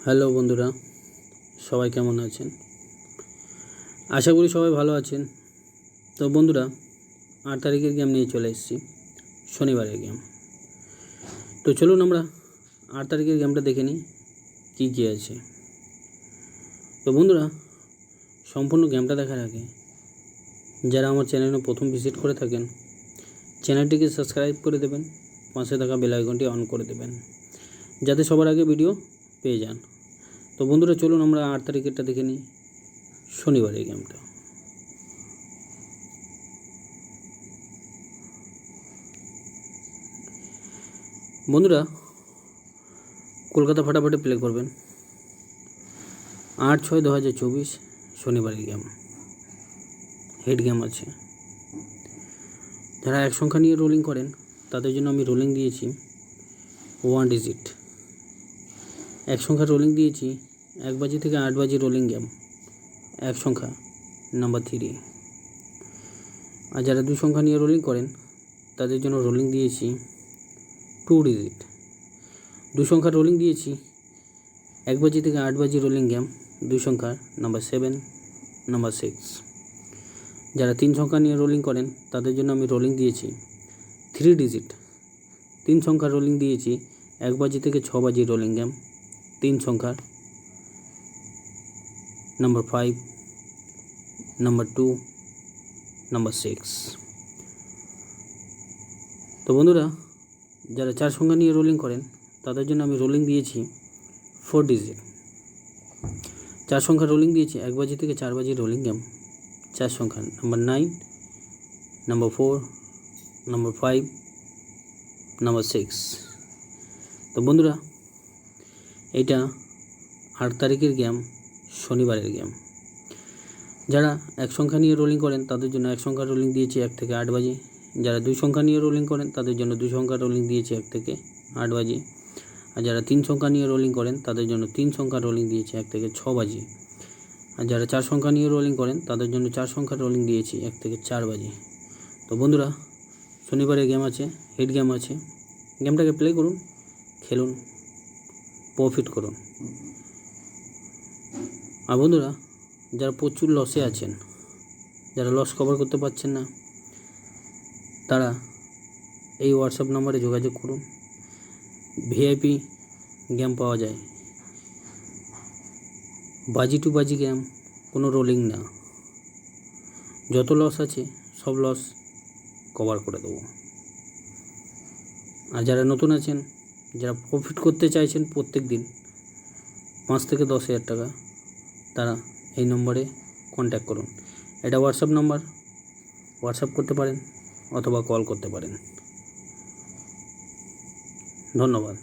Hello বন্ধুরা, সবাই কেমন আছেন? আশা করি সবাই ভালো আছেন। তো বন্ধুরা, 8 তারিখের গেম নিয়ে চলে এসেছি, শনিবারের গেম। তো চলুন আমরা 8 তারিখের গেমটা দেখে নিই কী কী আছে। তো বন্ধুরা, সম্পূর্ণ গেমটা দেখার আগে যারা আমার চ্যানেলে প্রথম ভিজিট করে থাকেন, চ্যানেলটিকে সাবস্ক্রাইব করে দেবেন, পাশে থাকা বেল আইকনটি অন করে দেবেন, যাতে সবার আগে ভিডিও পেয়ে যান। তো বন্ধুরা, চলুন আমরা 8 তারিখেরটা দেখে নিই, শনিবারের গেমটা। বন্ধুরা, কলকাতা ফাটাফাটি প্লে করবেন। 8/6/2024 শনিবারের গেম, হেড গেম আছে। যারা এক সংখ্যা নিয়ে রোলিং করেন তাদের জন্য আমি রোলিং দিয়েছি 1 ডিজিট। এক সংখ্যা রোলিং দিয়েছি 1 বাজি থেকে 8 বাজি রোলিং গেম, এক সংখ্যা নাম্বার 3। আর যারা 2 সংখ্যা নিয়ে রোলিং করেন তাদের জন্য রোলিং দিয়েছি 2 ডিজিট। 2 সংখ্যা রোলিং দিয়েছি 1 বাজি থেকে 8 বাজি রোলিং গেম, 2 সংখ্যার নাম্বার 7, নাম্বার 6। যারা 3 সংখ্যা নিয়ে রোলিং করেন তাদের জন্য আমি রোলিং দিয়েছি 3 ডিজিট। 3 সংখ্যা রোলিং দিয়েছি 1 বাজি থেকে 6 বাজি রোলিং গেম, 3 সংখ্যার নাম্বার 5, নাম্বার 2, নাম্বার 6। তো বন্ধুরা, যারা 4 সংখ্যা নিয়ে রোলিং করেন তাদের জন্য আমি রোলিং দিয়েছি 4 ডিজিট। 4 সংখ্যা রোলিং দিয়েছি 1 বাজি থেকে 4 বাজি রোলিং গেম, 4 সংখ্যা নাম্বার 9, নাম্বার 4, নাম্বার 5, নাম্বার 6। তো বন্ধুরা, এইটা 8 তারিখের গেম, শনিবারের গেম। যারা এক সংখ্যা নিয়ে রোলিং করেন তাদের জন্য এক সংখ্যা রোলিং দিয়েছি 1 থেকে 8 বাজি। যারা 2 সংখ্যা নিয়ে রোলিং করেন তাদের জন্য 2 সংখ্যা রোলিং দিয়েছি 1 থেকে 8 বাজি। আর যারা 3 সংখ্যা নিয়ে রোলিং করেন তাদের জন্য 3 সংখ্যা রোলিং দিয়েছি 1 থেকে 6 বাজি। আর যারা 4 সংখ্যা নিয়ে রোলিং করেন তাদের জন্য 4 সংখ্যা রোলিং দিয়েছি 1 থেকে 4 বাজি। তো বন্ধুরা, শনিবারে গেম আছে, হেড গেম আছে। গেমটাকে প্লে করুন, খেলুন, প্রফিট করুন। আর বন্ধুরা, যারা প্রচুর লসে আছেন, যারা লস কভার করতে পারছেন না, তারা এই হোয়াটসঅ্যাপ নম্বরে যোগাযোগ করুন। ভিআইপি গেম পাওয়া যায়, বাজি টু বাজি গেম, কোনো রোলিং না। যত লস আছে সব লস কভার করে দেবো। আর যারা নতুন আছেন, যারা প্রফিট করতে চাইছেন প্রত্যেক দিন 5 থেকে 10,000 টাকা, তারা এই নম্বরে কন্ট্যাক্ট করুন। এটা হোয়াটসঅ্যাপ নাম্বার, হোয়াটসঅ্যাপ করতে পারেন অথবা কল করতে পারেন। ধন্যবাদ।